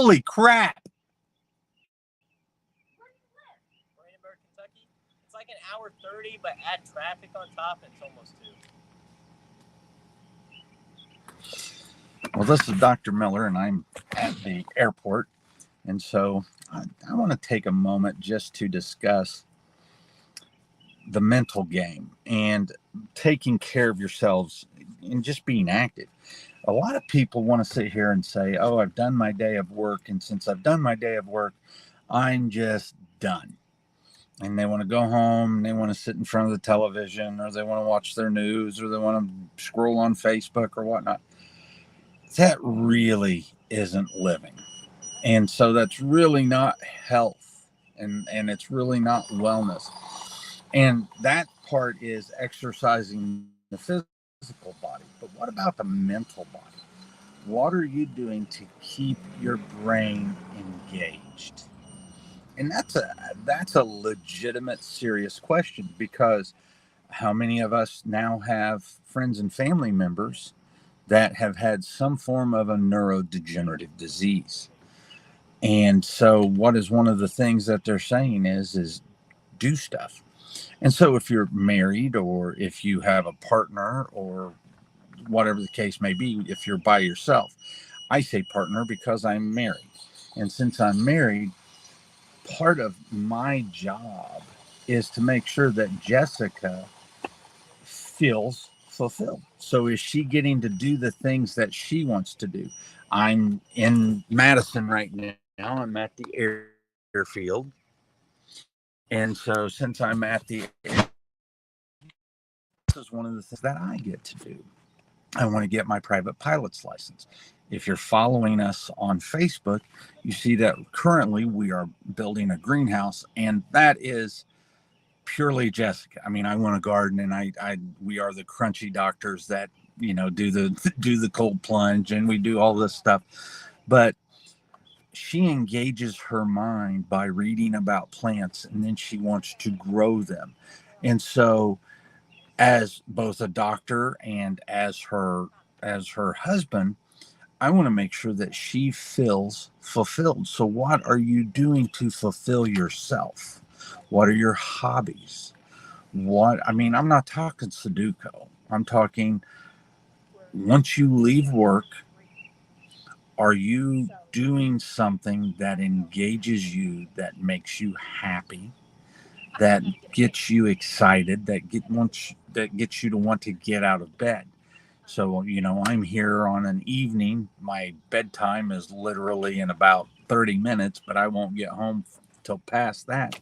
Holy crap. Brandenburg, Kentucky. It's like an hour 30, but add traffic on top, it's almost 2. Well, this is Dr. Miller, and I'm at the airport. And so I want to take a moment just to discuss the mental game and taking care of yourselves and just being active. A lot of people want to sit here and say, oh, I've done my day of work. And since I've done my day of work, I'm just done. And they want to go home, and they want to sit in front of the television, or they want to watch their news, or they want to scroll on Facebook or whatnot. That really isn't living. And so that's really not health, and it's really not wellness. And that part is exercising the physical body. But what about the mental body? What are you doing to keep your brain engaged? And that's a legitimate, serious question, because how many of us now have friends and family members that have had some form of a neurodegenerative disease? And so what is one of the things that they're saying is do stuff. And so if you're married, or if you have a partner, or whatever the case may be, if you're by yourself, I say partner because I'm married. And since I'm married, part of my job is to make sure that Jessica feels fulfilled. So is she getting to do the things that she wants to do? I'm in Madison right now. I'm at the airfield. And so since I'm at the airfield, this is one of the things that I get to do. I want to get my private pilot's license. If you're following us on Facebook, you see that currently we are building a greenhouse, and that is purely Jessica. I mean, I want to garden, and we are the crunchy doctors that, do the cold plunge, and we do all this stuff. But she engages her mind by reading about plants, and then she wants to grow them. And so, as both a doctor and as her husband, I want to make sure that she feels fulfilled. So what are you doing to fulfill yourself? What are your hobbies? I'm not talking Sudoku. I'm talking, once you leave work, are you doing something that engages you, that makes you happy, that gets you excited, that gets you to want to get out of bed? So, I'm here on an evening. My bedtime is literally in about 30 minutes, but I won't get home till past that.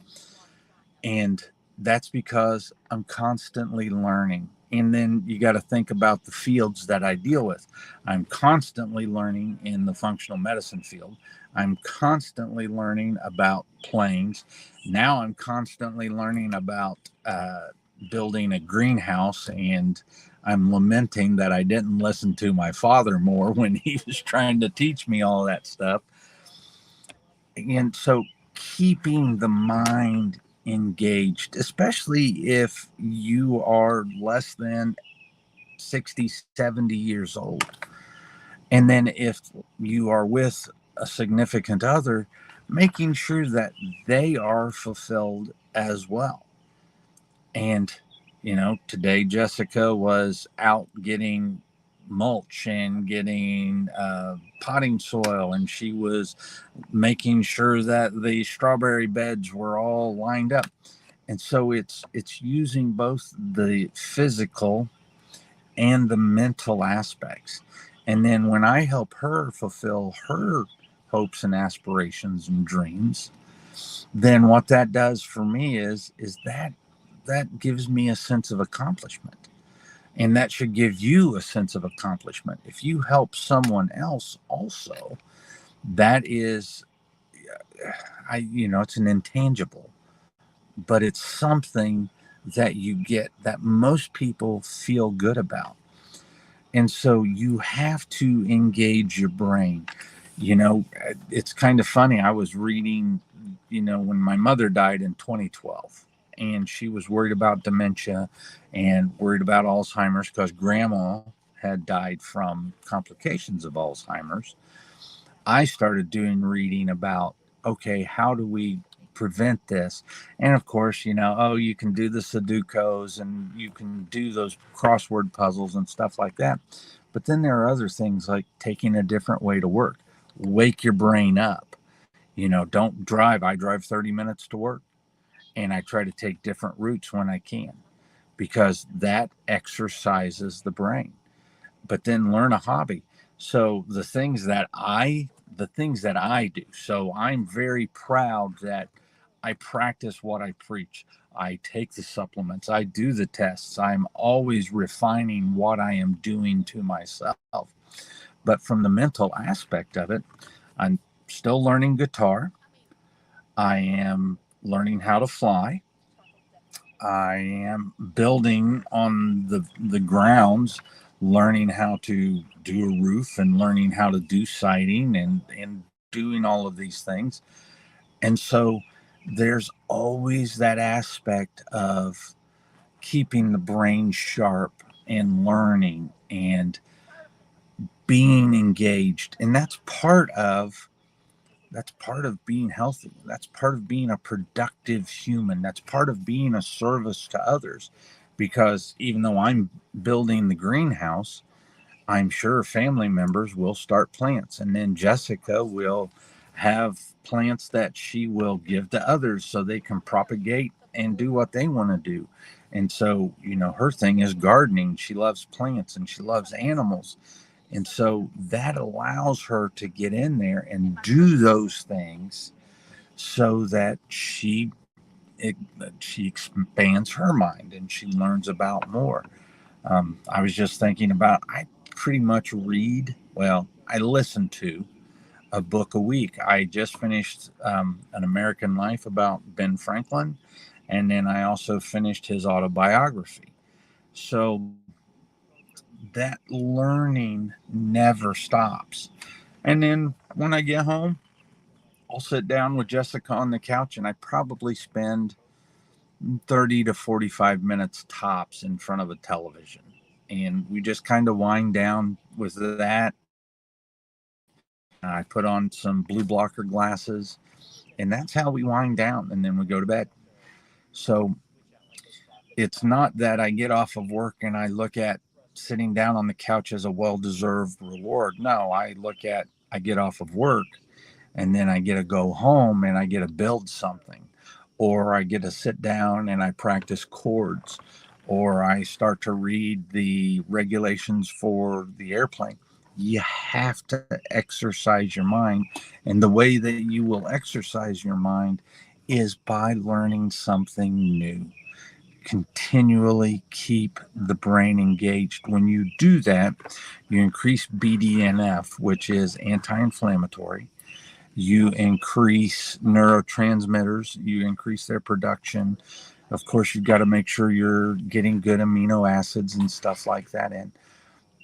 And that's because I'm constantly learning. And then you got to think about the fields that I deal with. I'm constantly learning in the functional medicine field. I'm constantly learning about planes. Now I'm constantly learning about building a greenhouse, and I'm lamenting that I didn't listen to my father more when he was trying to teach me all that stuff. And so keeping the mind engaged, especially if you are less than 60, 70 years old. And then if you are with a significant other, making sure that they are fulfilled as well. And, today Jessica was out getting mulch and getting potting soil, and she was making sure that the strawberry beds were all lined up. And so it's using both the physical and the mental aspects. And then when I help her fulfill her hopes and aspirations and dreams, then what that does for me is that gives me a sense of accomplishment. And that should give you a sense of accomplishment. If you help someone else also, that is, it's an intangible, but it's something that you get that most people feel good about. And so you have to engage your brain. It's kind of funny. I was reading, when my mother died in 2012, and she was worried about dementia and worried about Alzheimer's, because grandma had died from complications of Alzheimer's. I started doing reading about, okay, how do we prevent this? And of course, oh, you can do the Sudokus and you can do those crossword puzzles and stuff like that. But then there are other things like taking a different way to work. Wake your brain up. Don't drive. I drive 30 minutes to work, and I try to take different routes when I can, because that exercises the brain. But then learn a hobby. So the things that I do. So I'm very proud that I practice what I preach. I take the supplements. I do the tests. I'm always refining what I am doing to myself. But from the mental aspect of it, I'm still learning guitar. I am learning how to fly. I am building on the grounds, learning how to do a roof and learning how to do siding and doing all of these things. And so there's always that aspect of keeping the brain sharp and learning and being engaged. And that's part of being healthy. That's part of being a productive human. That's part of being a service to others. Because even though I'm building the greenhouse, I'm sure family members will start plants. And then Jessica will have plants that she will give to others so they can propagate and do what they want to do. And so, her thing is gardening. She loves plants and she loves animals. And so that allows her to get in there and do those things so that she expands her mind and she learns about more. I was just thinking about, I pretty much read, well, I listen to a book a week. I just finished An American Life about Ben Franklin, and then I also finished his autobiography. So that learning never stops. And then when I get home, I'll sit down with Jessica on the couch and I probably spend 30 to 45 minutes tops in front of a television. And we just kind of wind down with that. I put on some blue blocker glasses, and that's how we wind down. And then we go to bed. So it's not that I get off of work and I look at sitting down on the couch as a well-deserved reward. No, I get off of work and then I get to go home and I get to build something, or I get to sit down and I practice chords, or I start to read the regulations for the airplane. You have to exercise your mind. And the way that you will exercise your mind is by learning something new. Continually keep the brain engaged. When you do that, you increase BDNF, which is anti-inflammatory. You increase neurotransmitters, you increase their production. Of course, you've got to make sure you're getting good amino acids and stuff like that in.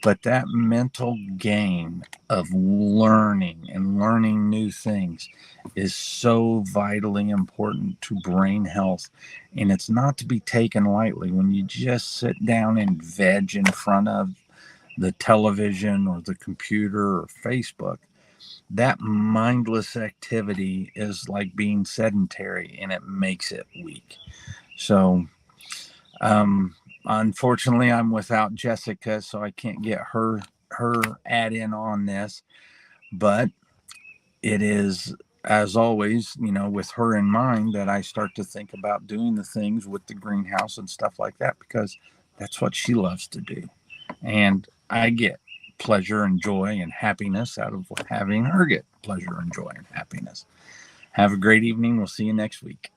But that mental game of learning and learning new things is so vitally important to brain health. And it's not to be taken lightly. When you just sit down and veg in front of the television or the computer or Facebook, that mindless activity is like being sedentary and it makes it weak. So, unfortunately, I'm without Jessica, so I can't get her add in on this. But it is, as always, with her in mind, that I start to think about doing the things with the greenhouse and stuff like that, because that's what she loves to do, and I get pleasure and joy and happiness out of having her get pleasure and joy and happiness. Have a great evening. We'll see you next week.